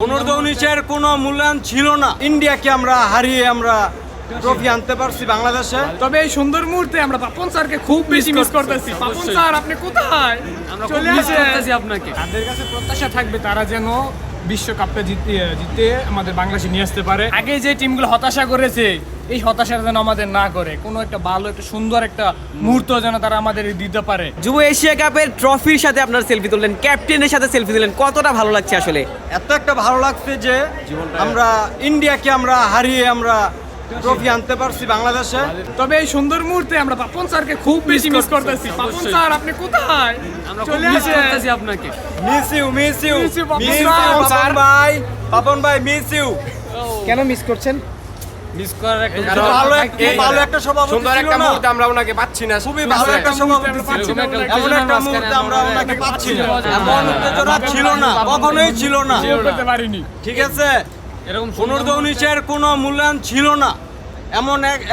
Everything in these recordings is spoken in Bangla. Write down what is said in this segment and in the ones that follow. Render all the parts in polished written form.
অনূর্ধ্ব-19-এর কোনো মূল্যায়ন ছিল না। ইন্ডিয়াকে আমরা হারিয়ে আমরা ট্রফি আনতে পারছি বাংলাদেশে। তবে এই সুন্দর মুহূর্তে আমরা পাপন স্যারকে খুব বেশি মিস করতেছি। পাপন স্যার আপনি কোথায়? আমরা খুব মিস করতেছি আপনাকে। তাদের কাছে প্রত্যাশা থাকবে তারা যেন বিশ্বকাপটা জিতে আমাদের বাংলাদেশে নিয়ে আসতে পারে। আগে যে টিমগুলো হতাশা করেছে এই হতাশা যেন আমাদের না করে, কোনো একটা ভালো একটা সুন্দর একটা মুহূর্ত যেন তারা আমাদের দিতে পারে। যুব এশিয়া কাপের ট্রফির সাথে আপনারা সেলফি তুললেন, ক্যাপ্টেনের সাথে সেলফি দিলেন, কতটা ভালো লাগছে আসলে? এত একটা ভালো লাগছে যে আমরা ইন্ডিয়াকে আমরা হারিয়ে আমরা ট্রফি আনতে পারছি বাংলাদেশে। তবে এই সুন্দর মুহূর্তে আমরা পাপন স্যারকে খুব বেশি মিস করতেছি। পাপন স্যার আপনি কোথায়? আমরা খুব মিস করতেছি আপনাকে। Miss you Miss you, Papon miss sir. You Papon ভাই মিস ইউ। কেন মিস করছেন? মিস করার একটা ভালো একটা সভাপতি সুন্দর ছিল একটা না? মুহূর্ত আমরা ওনাকে পাচ্ছি না। খুবই ভালো একটা সভাপতি ছিল। এমন একটা মুহূর্তে আমরা ওনাকে পাচ্ছি না। এমন উত্তেজনা ছিল না, কখনোই ছিল না। করতে পারিনি। ঠিক আছে, এরকম অনূর্ধ্ব-19-এর কোনো মূল্যায়ন ছিল না।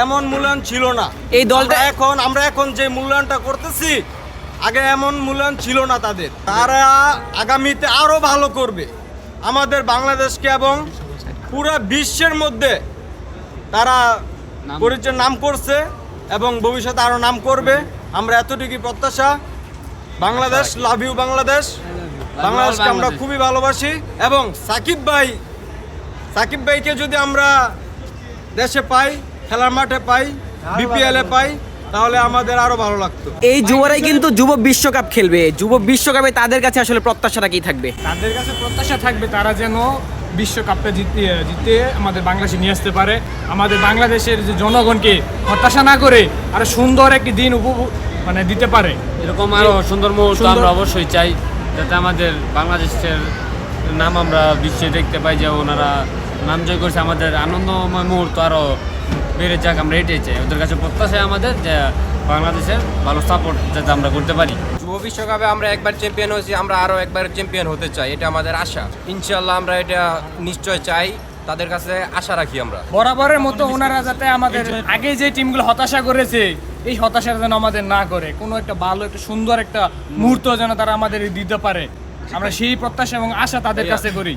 এমন মূল্যায়ন ছিল না। এই দলটা আমরা এখন যে মূল্যায়নটা করতেছি, আগে এমন মূল্যায়ন ছিল না তাদের। তারা আগামীতে আরো ভালো করবে আমাদের বাংলাদেশকে, এবং পুরো বিশ্বের মধ্যে তারা পরিচয় নাম করছে এবং ভবিষ্যতে আরো নাম করবে। আমরা এতটুকু প্রত্যাশা। Bangladesh, love you Bangladesh. বাংলাদেশকে আমরা খুবই ভালোবাসি, এবং সাকিব ভাইকে যদি আমরা দেশে পাই, খেলার মাঠে পাই, বিপিএল এ পাই, তাহলে আমাদের আরো ভালো লাগতো। এই যুবরাই কিন্তু যুব বিশ্বকাপ খেলবে। যুব বিশ্বকাপে তাদের কাছে আসলে প্রত্যাশাটা কি থাকবে? তাদের কাছে প্রত্যাশা থাকবে তারা যেন বিশ্বকাপটা জিতে আমাদের বাংলাদেশে নিয়ে আসতে পারে। আমাদের বাংলাদেশের যে জনগণকে হতাশা না করে আরো সুন্দর একটি দিন দিতে পারে। এরকম আরো সুন্দর মুহূর্ত সুন্দর- আমরা অবশ্যই চাই, যাতে আমাদের বাংলাদেশের নাম আমরা বিশ্বে দেখতে পাই, যে ওনারা নাম জয় করছে। আমাদের আনন্দময় মুহূর্ত আরো বেড়ে যাক, আমরা এটাই চাই। ওদের কাছে প্রত্যাশা আমাদের যে বাংলাদেশের ভালো সাপোর্ট যাতে আমরা করতে পারি। যুব বিশ্বকাপে আমরা একবার চ্যাম্পিয়ন হয়েছি, আমরা আরো একবার চ্যাম্পিয়ন হতে চাই, এটা আমাদের আশা। ইনশাআল্লাহ আমরা এটা নিশ্চয় চাই, তাদের কাছে আশা রাখি আমরা। বরাবরের মতো ওনারা যাতে আমাদের আগে যে টিমগুলো হতাশা করেছে এই হতাশা যেন আমাদের না করে, কোনো একটা ভালো একটা সুন্দর একটা মুহূর্ত যেন তারা আমাদের দিতে পারে। আমরা সেই প্রত্যাশা এবং আশা তাদের কাছে করি।